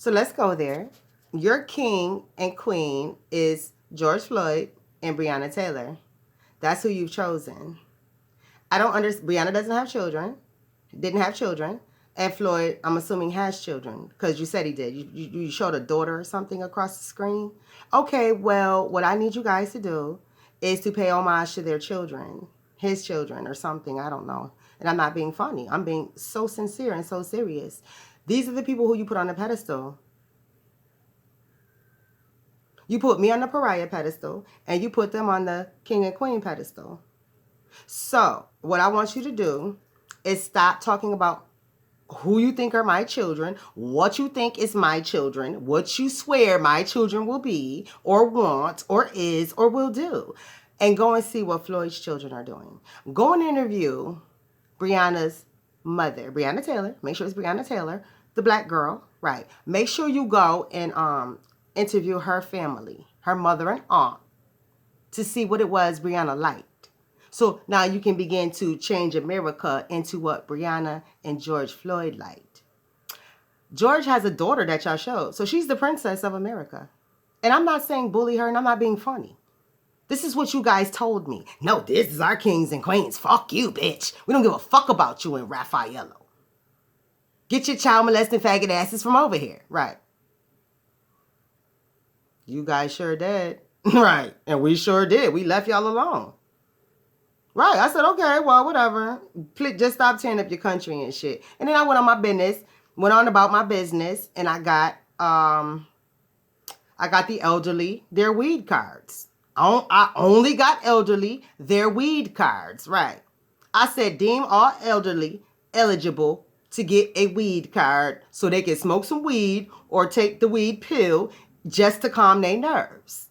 So let's go there. Your king and queen is George Floyd and Breonna Taylor. That's who you've chosen. I don't understand. Breonna doesn't have children, didn't have children. And Floyd, I'm assuming, has children because you said he did. You showed a daughter or something across the screen. Okay, well, what I need you guys to do is to pay homage to their children, his children or something. I don't know. And I'm not being funny. I'm being so sincere and so serious. These are the people who you put on the pedestal. You put me on the pariah pedestal and you put them on the king and queen pedestal. So what I want you to do is stop talking about who you think are my children, what you think is my children, what you swear my children will be or want or is or will do. And go and see what Floyd's children are doing. Go and interview Breonna's mother, Breonna Taylor. Make sure it's Breonna Taylor, the black girl, right? Make sure you go and interview her family, her mother and aunt, to see what it was Breonna liked. So now you can begin to change America into what Breonna and George Floyd liked. George has a daughter that y'all showed. So she's the princess of America. And I'm not saying bully her and I'm not being funny. This is what you guys told me. No, this is our kings and queens. Fuck you, bitch. We don't give a fuck about you and Raffaello. Get your child molesting faggot asses from over here. Right. You guys sure did. Right. And we sure did. We left y'all alone. Right. I said, okay, well, whatever. Just stop tearing up your country and shit. And then I went on my business, went on about my business, and I got the elderly their weed cards. I only got elderly their weed cards. Right. I said, deem all elderly eligible to get a weed card so they can smoke some weed or take the weed pill just to calm their nerves.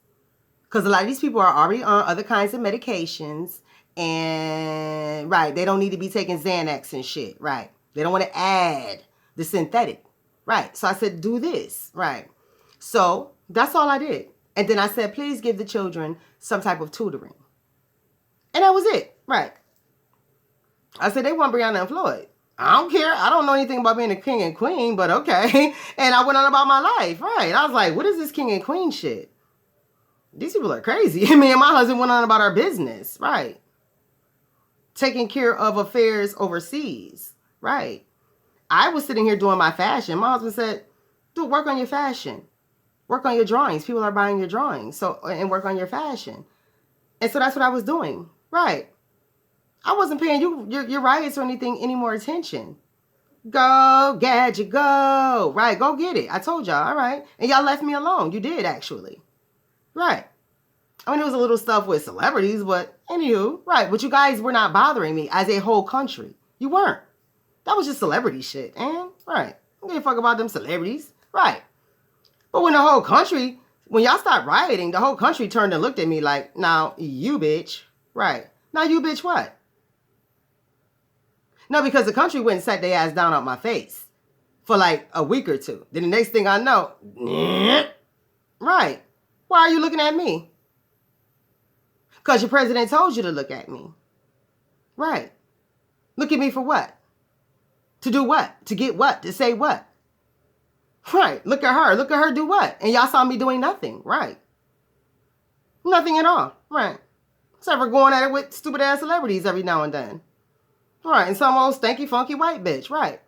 Because a lot of these people are already on other kinds of medications. And, right, they don't need to be taking Xanax and shit, right? They don't want to add the synthetic, right? So I said, do this, right? So that's all I did. And then I said, please give the children some type of tutoring. And that was it, right? I said, they want Breonna and Floyd. I don't care. I don't know anything about being a king and queen, but okay. And I went on about my life, right? I was like, what is this king and queen shit? These people are crazy. Me and my husband went on about our business, right? Taking care of affairs overseas, right? I was sitting here doing my fashion. My husband said, dude, work on your fashion. Work on your drawings. People are buying your drawings. And work on your fashion. And so that's what I was doing, right? I wasn't paying your riots or anything any more attention. Go, Gadget, go. Right, go get it. I told y'all, all right. And y'all left me alone. You did, actually. Right. I mean, it was a little stuff with celebrities, but anywho, right. But you guys were not bothering me as a whole country. You weren't. That was just celebrity shit, and right. I don't give a fuck about them celebrities. Right. But when the whole country, when y'all stopped rioting, the whole country turned and looked at me like, now you bitch. Right. Now you bitch what? No, because the country went and sat their ass down on my face for like a week or two. Then the next thing I know, right. Why are you looking at me? Because your president told you to look at me. Right. Look at me for what? To do what? To get what? To say what? Right. Look at her. Look at her do what? And y'all saw me doing nothing. Right. Nothing at all. Right. Except for going at it with stupid ass celebrities every now and then. Right. And some old stanky funky white bitch. Right.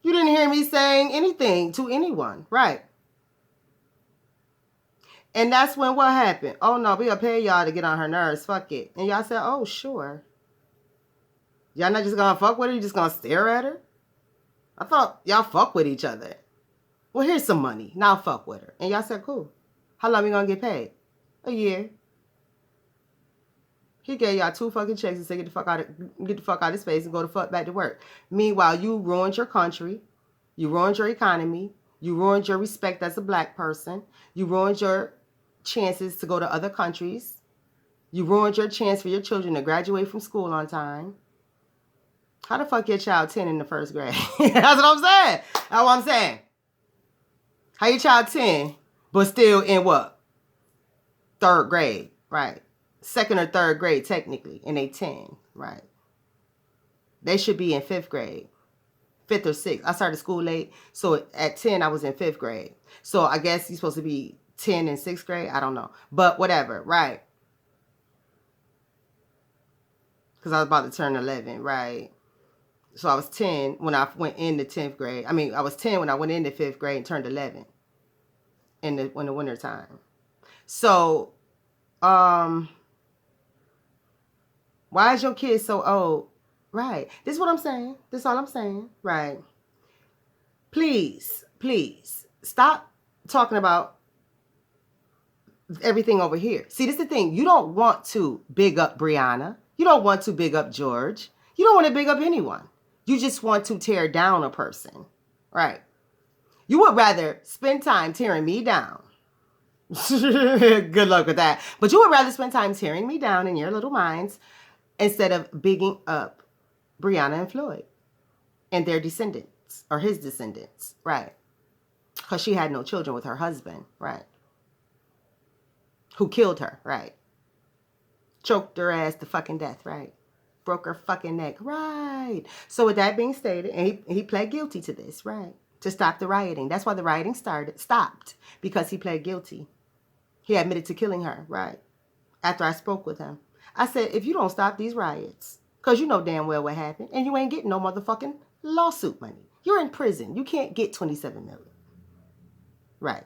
You didn't hear me saying anything to anyone. Right. And that's when what happened? Oh, no, we'll pay y'all to get on her nerves. Fuck it. And y'all said, oh, sure. Y'all not just going to fuck with her? You just going to stare at her? I thought y'all fuck with each other. Well, here's some money. Now fuck with her. And y'all said, cool. How long we going to get paid? A year. He gave y'all 2 fucking checks and said, get the fuck out of his face and go the fuck back to work. Meanwhile, you ruined your country. You ruined your economy. You ruined your respect as a black person. You ruined your chances to go to other countries. You ruined your chance for your children to graduate from school on time. How the fuck your child 10 in the first grade? That's what I'm saying. That's what I'm saying. How your child 10, but still in what? 3rd grade, right? 2nd or 3rd grade technically, and they 10, right? They should be in 5th grade. 5th or 6th. I started school late. So at 10, I was in 5th grade. So I guess you're supposed to be 10 in 6th grade. I don't know. But whatever, right? Because I was about to turn 11, right? So I was 10 when I went into 10th grade. I mean, I was 10 when I went into 5th grade and turned 11 in the winter time. So, why is your kid so old? Right. This is what I'm saying. This is all I'm saying. Right. Please, please stop talking about everything over here. See, this is the thing. You don't want to big up Brianna. You don't want to big up George. You don't want to big up anyone. You just want to tear down a person. Right. You would rather spend time tearing me down. Good luck with that. But you would rather spend time tearing me down in your little minds instead of bigging up Brianna and Floyd and their descendants or his descendants. Right. Because she had no children with her husband. Right. Who killed her. Right. Choked her ass to fucking death. Right. Broke her fucking neck. Right. So with that being stated, and he pled guilty to this. Right. To stop the rioting. That's why the rioting stopped. Because he pled guilty. He admitted to killing her. Right. After I spoke with him. I said, if you don't stop these riots, because you know damn well what happened, and you ain't getting no motherfucking lawsuit money. You're in prison. You can't get $27 million. Right.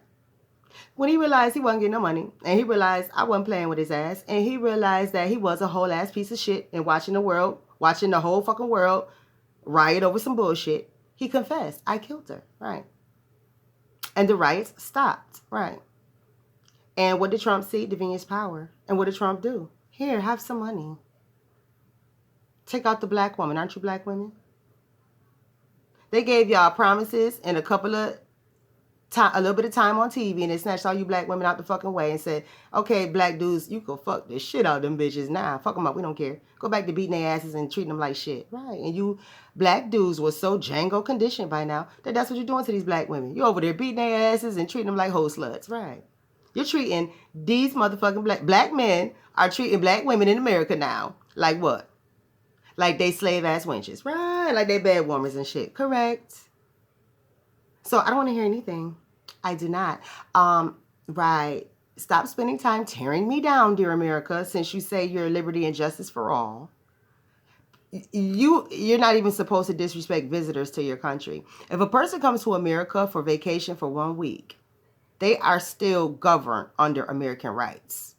When he realized he wasn't getting no money, and he realized I wasn't playing with his ass, and he realized that he was a whole ass piece of shit and watching the whole fucking world riot over some bullshit, he confessed, I killed her. Right. And the riots stopped. Right. And what did Trump see? Convenience power. And what did Trump do? Here, have some money. Take out the black woman. Aren't you black women? They gave y'all promises and a little bit of time on TV, and they snatched all you black women out the fucking way and said, okay, black dudes, you can fuck the shit out of them bitches now. Fuck them up. We don't care. Go back to beating their asses and treating them like shit. Right. And you black dudes were so Django conditioned by now that that's what you're doing to these black women. You're over there beating their asses and treating them like hoe sluts. Right. You're treating these motherfucking black men are treating black women in America now like what? Like they slave ass wenches. Right. Like they bed warmers and shit. Correct. So I don't want to hear anything. I do not. Right. Stop spending time tearing me down, dear America, since you say you're liberty and justice for all. You're not even supposed to disrespect visitors to your country. If a person comes to America for vacation for 1 week, they are still governed under American rights.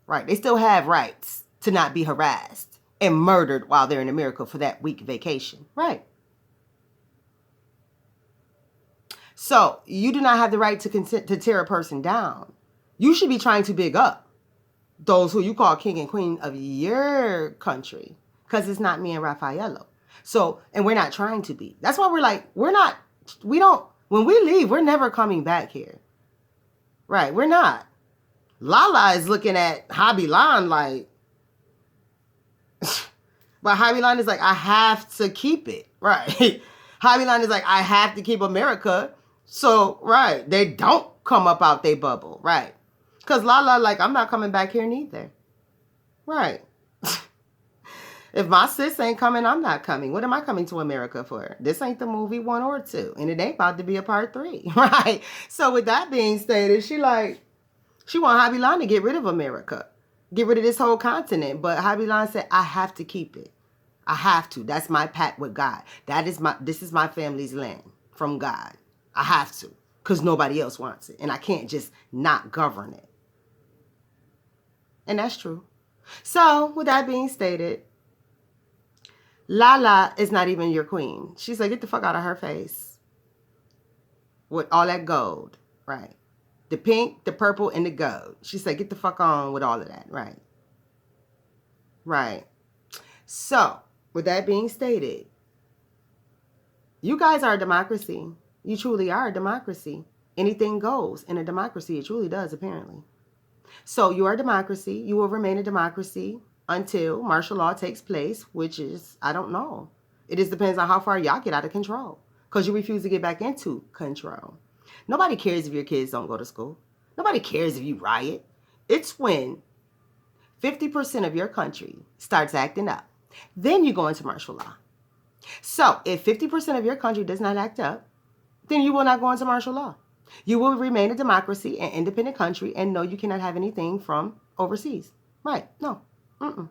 Right. They still have rights to not be harassed and murdered while they're in America for that week vacation. Right. So you do not have the right to consent to tear a person down. You should be trying to big up those who you call king and queen of your country, because it's not me and Raffaello. So, and we're not trying to be. That's why when we leave, we're never coming back here. Right, we're not. Lala is looking at Hobby Lon like, but Hobby Lon is like, I have to keep it. Right. Hobby Lon is like, I have to keep America. So, right, they don't come up out their bubble. Right. Because Lala like, I'm not coming back here neither. Right. If my sis ain't coming, I'm not coming. What am I coming to America for? This ain't the movie 1 or 2. And it ain't about to be a part 3. Right. So with that being stated, she want Hobby Lon to get rid of America. Get rid of this whole continent. But Hobby Lon said, I have to keep it. I have to. That's my pact with God. This is my family's land from God. I have to. Because nobody else wants it. And I can't just not govern it. And that's true. So with that being stated, Lala is not even your queen. She's like, get the fuck out of her face. With all that gold. Right. The pink, the purple, and the gold. She said, get the fuck on with all of that. Right. Right. So, with that being stated, you guys are a democracy. You truly are a democracy. Anything goes in a democracy. It truly does, apparently. So, you are a democracy. You will remain a democracy until martial law takes place, which is, I don't know. It just depends on how far y'all get out of control. Because you refuse to get back into control. Nobody cares if your kids don't go to school. Nobody cares if you riot. It's when 50% of your country starts acting up. Then you go into martial law. So if 50% of your country does not act up, then you will not go into martial law. You will remain a democracy, an independent country, and no, you cannot have anything from overseas. Right? No. Mm-mm.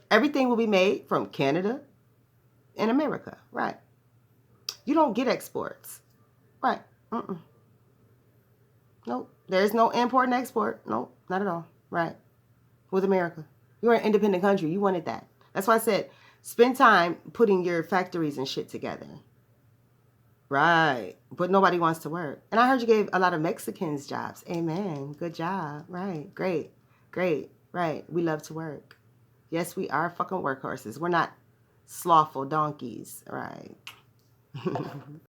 Everything will be made from Canada and America. Right? You don't get exports. Right? Mm-mm. Nope. There's no import and export. Nope. Not at all. Right? With America. You're an independent country. You wanted that. That's why I said spend time putting your factories and shit together. Right. But nobody wants to work. And I heard you gave a lot of Mexicans jobs. Amen. Good job. Right. Great. Great. Right. We love to work. Yes, we are fucking workhorses. We're not slothful donkeys. Right.